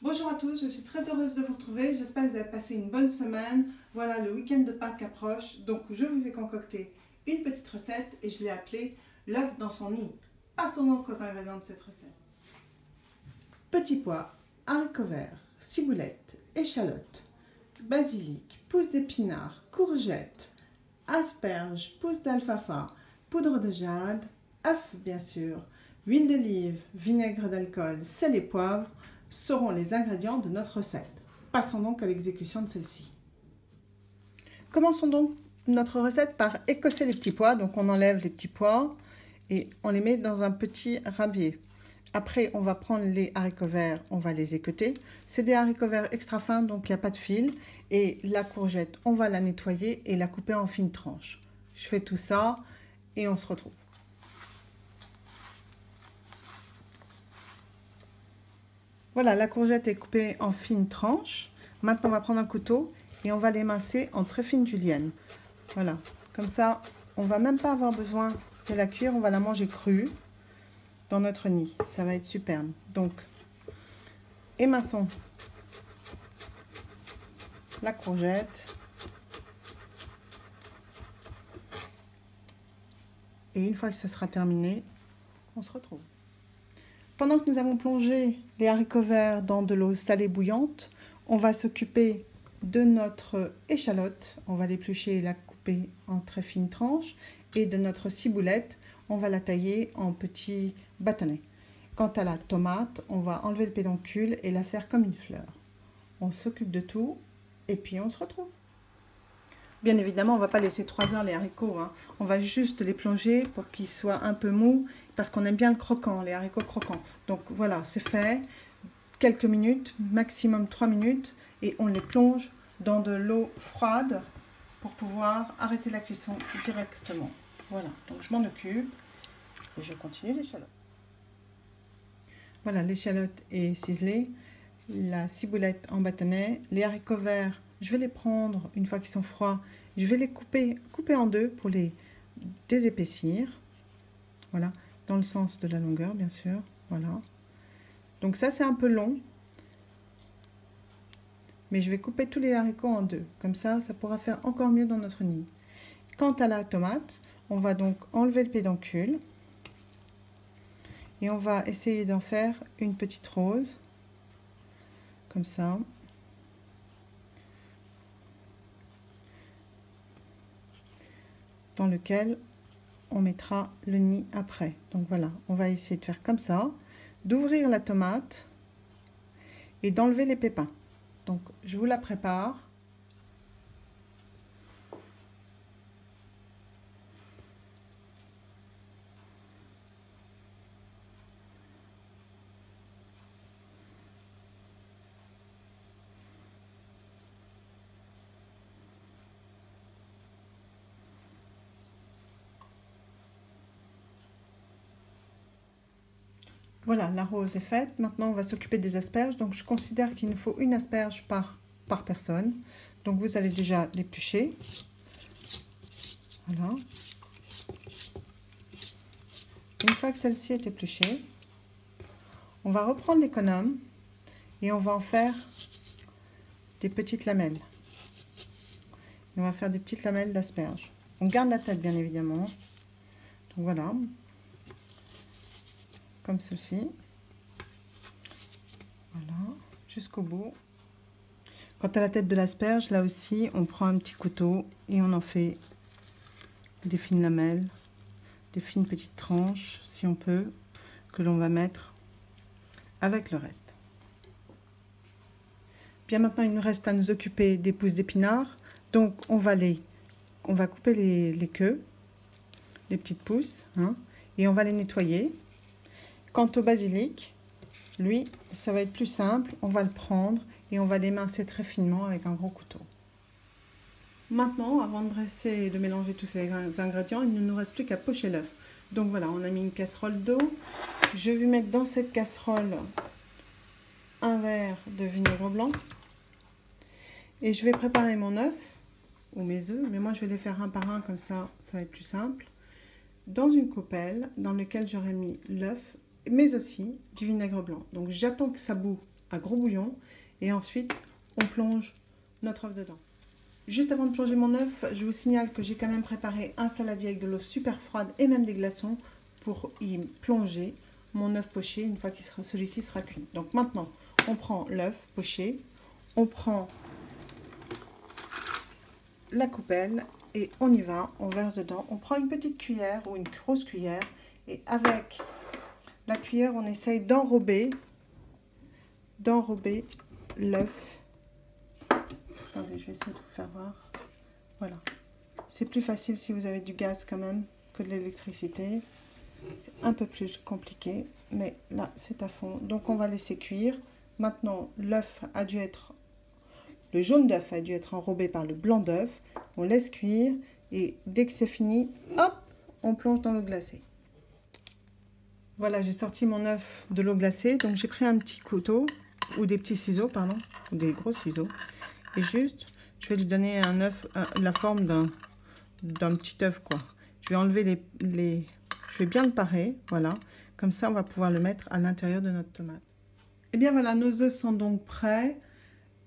Bonjour à tous, je suis très heureuse de vous retrouver. J'espère que vous avez passé une bonne semaine. Voilà, le week-end de Pâques approche, donc je vous ai concocté une petite recette et je l'ai appelée l'œuf dans son nid. Passons donc aux ingrédients de cette recette. Petits pois, haricots verts, ciboulette, échalotes, basilic, pousses d'épinards, courgettes, asperges, pousses d'alfalfa, poudre de jade, œufs bien sûr, huile d'olive, vinaigre d'alcool, sel et poivre seront les ingrédients de notre recette. Passons donc à l'exécution de celle-ci. Commençons donc notre recette par écosser les petits pois. Donc on enlève les petits pois et on les met dans un petit ravier. Après, on va prendre les haricots verts, on va les équeuter. C'est des haricots verts extra fins, donc il n'y a pas de fil. Et la courgette, on va la nettoyer et la couper en fines tranches. Je fais tout ça et on se retrouve. Voilà, la courgette est coupée en fines tranches. Maintenant, on va prendre un couteau et on va l'émincer en très fines juliennes. Voilà, comme ça, on ne va même pas avoir besoin de la cuire, on va la manger crue dans notre nid. Ça va être superbe. Donc, éminçons la courgette. Et une fois que ça sera terminé, on se retrouve. Pendant que nous avons plongé les haricots verts dans de l'eau salée bouillante, on va s'occuper de notre échalote. On va l'éplucher et la couper en très fines tranches. Et de notre ciboulette, on va la tailler en petits bâtonnets. Quant à la tomate, on va enlever le pédoncule et la faire comme une fleur. On s'occupe de tout et puis on se retrouve. Bien évidemment, on ne va pas laisser 3 heures les haricots. On va juste les plonger pour qu'ils soient un peu mous parce qu'on aime bien le croquant, les haricots croquants. Donc voilà, c'est fait. Quelques minutes, maximum 3 minutes, et on les plonge dans de l'eau froide pour pouvoir arrêter la cuisson directement. Voilà, donc je m'en occupe et je continue l'échalote. Voilà, l'échalote est ciselée, la ciboulette en bâtonnet, les haricots verts, je vais les prendre une fois qu'ils sont froids, je vais les couper en deux pour les désépaissir. Voilà, dans le sens de la longueur bien sûr. Voilà. Donc ça c'est un peu long, mais je vais couper tous les haricots en deux. Comme ça, ça pourra faire encore mieux dans notre nid. Quant à la tomate, on va donc enlever le pédoncule et on va essayer d'en faire une petite rose, comme ça. Dans lequel on mettra le nid après. Donc voilà, on va essayer de faire comme ça, d'ouvrir la tomate et d'enlever les pépins. Donc je vous la prépare. Voilà, la rose est faite. Maintenant, on va s'occuper des asperges. Donc, je considère qu'il nous faut une asperge par personne. Donc, vous allez déjà l'éplucher. Voilà. Une fois que celle-ci est épluchée, on va reprendre l'économe et on va en faire des petites lamelles. Et on va faire des petites lamelles d'asperges. On garde la tête, bien évidemment. Donc, voilà. Comme ceci. Voilà, jusqu'au bout. Quant à la tête de l'asperge, là aussi, on prend un petit couteau et on en fait des fines lamelles, des fines petites tranches, si on peut, que l'on va mettre avec le reste. Bien, maintenant, il nous reste à nous occuper des pousses d'épinards. Donc, on va couper les queues, les petites pousses, et on va les nettoyer. Quant au basilic, lui, ça va être plus simple. On va le prendre et on va l'émincer très finement avec un gros couteau. Maintenant, avant de dresser et de mélanger tous ces ingrédients, il ne nous reste plus qu'à pocher l'œuf. Donc voilà, on a mis une casserole d'eau. Je vais mettre dans cette casserole un verre de vinaigre blanc. Et je vais préparer mon œuf, ou mes œufs, mais moi je vais les faire un par un, comme ça, ça va être plus simple. Dans une coupelle dans laquelle j'aurai mis l'œuf, mais aussi du vinaigre blanc. Donc j'attends que ça bout à gros bouillon et ensuite on plonge notre œuf dedans. Juste avant de plonger mon œuf, je vous signale que j'ai quand même préparé un saladier avec de l'eau super froide et même des glaçons pour y plonger mon œuf poché une fois que celui-ci sera cuit. Donc maintenant, on prend l'œuf poché, on prend la coupelle et on y va, on verse dedans. On prend une petite cuillère ou une grosse cuillère et avec la cuillère, on essaye d'enrober l'œuf. Attendez, je vais essayer de vous faire voir. Voilà. C'est plus facile si vous avez du gaz quand même que de l'électricité. C'est un peu plus compliqué, mais là, c'est à fond. Donc, on va laisser cuire. Maintenant, l'œuf a dû être... Le jaune d'œuf a dû être enrobé par le blanc d'œuf. On laisse cuire et dès que c'est fini, hop, on plonge dans l'eau glacée. Voilà, j'ai sorti mon œuf de l'eau glacée. Donc, j'ai pris un petit couteau ou des petits ciseaux, pardon, ou des gros ciseaux. Et juste, je vais lui donner un œuf, la forme d'un petit œuf, quoi. Je vais enlever je vais bien le parer, voilà. Comme ça, on va pouvoir le mettre à l'intérieur de notre tomate. Et bien voilà, nos œufs sont donc prêts.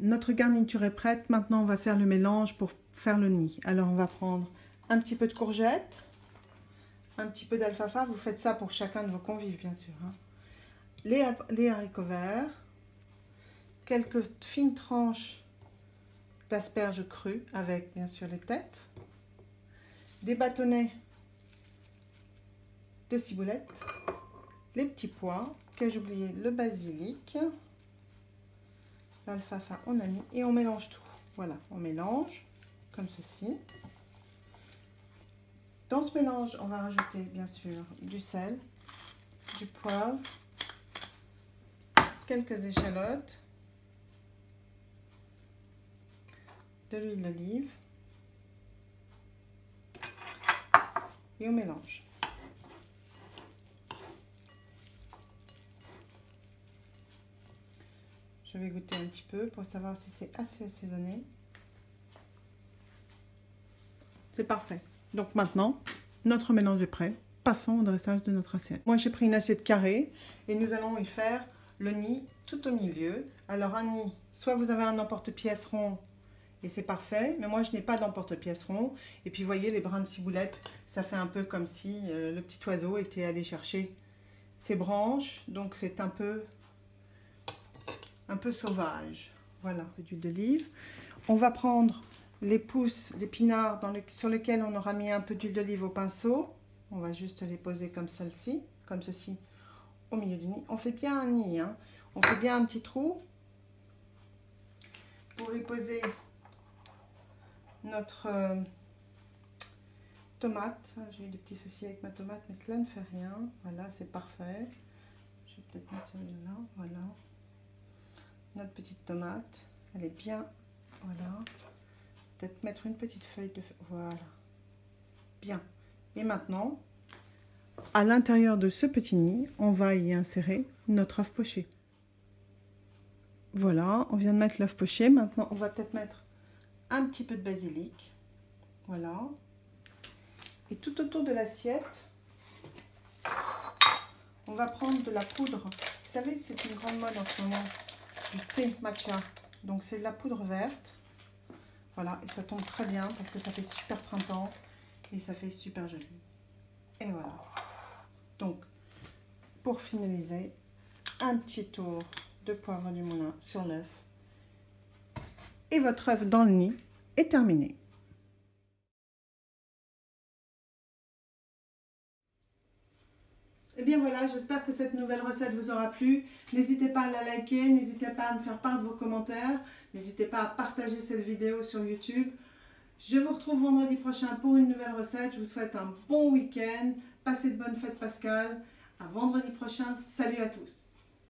Notre garniture est prête. Maintenant, on va faire le mélange pour faire le nid. Alors, on va prendre un petit peu de courgettes, un petit peu d'alfalfa. Vous faites ça pour chacun de vos convives, bien sûr. Hein. Les haricots verts, quelques fines tranches d'asperges crues avec, bien sûr, les têtes, des bâtonnets de ciboulette, les petits pois, qu'ai-je oublié, le basilic, l'alfalfa on a mis et on mélange tout. Voilà, on mélange comme ceci. Dans ce mélange, on va rajouter bien sûr du sel, du poivre, quelques échalotes, de l'huile d'olive et on mélange. Je vais goûter un petit peu pour savoir si c'est assez assaisonné. C'est parfait. Donc maintenant, notre mélange est prêt. Passons au dressage de notre assiette. Moi, j'ai pris une assiette carrée et nous allons y faire le nid tout au milieu. Alors un nid, soit vous avez un emporte-pièce rond et c'est parfait, mais moi je n'ai pas d'emporte-pièce rond. Et puis vous voyez les brins de ciboulette, ça fait un peu comme si le petit oiseau était allé chercher ses branches. Donc c'est un peu sauvage. Voilà, d'huile d'olive. On va prendre les pousses d'épinards sur lesquels on aura mis un peu d'huile d'olive au pinceau. On va juste les poser comme ceci, au milieu du nid. On fait bien un nid, hein. On fait bien un petit trou pour y poser notre tomate. J'ai eu des petits soucis avec ma tomate, mais cela ne fait rien. Voilà, c'est parfait. Je vais peut-être mettre celui-là. Voilà. Notre petite tomate, elle est bien, voilà, peut-être mettre une petite feuille de, voilà, bien. Et maintenant, à l'intérieur de ce petit nid, on va y insérer notre œuf poché. Voilà, on vient de mettre l'œuf poché. Maintenant, on va peut-être mettre un petit peu de basilic, voilà. Et tout autour de l'assiette, on va prendre de la poudre. Vous savez, c'est une grande mode en ce moment. Du thé matcha, donc c'est de la poudre verte, voilà, et ça tombe très bien parce que ça fait super printemps et ça fait super joli. Et voilà, donc pour finaliser, un petit tour de poivre du moulin sur l'œuf et votre œuf dans le nid est terminé. Et bien voilà, j'espère que cette nouvelle recette vous aura plu. N'hésitez pas à la liker, n'hésitez pas à me faire part de vos commentaires. N'hésitez pas à partager cette vidéo sur YouTube. Je vous retrouve vendredi prochain pour une nouvelle recette. Je vous souhaite un bon week-end. Passez de bonnes fêtes pascales. À vendredi prochain. Salut à tous.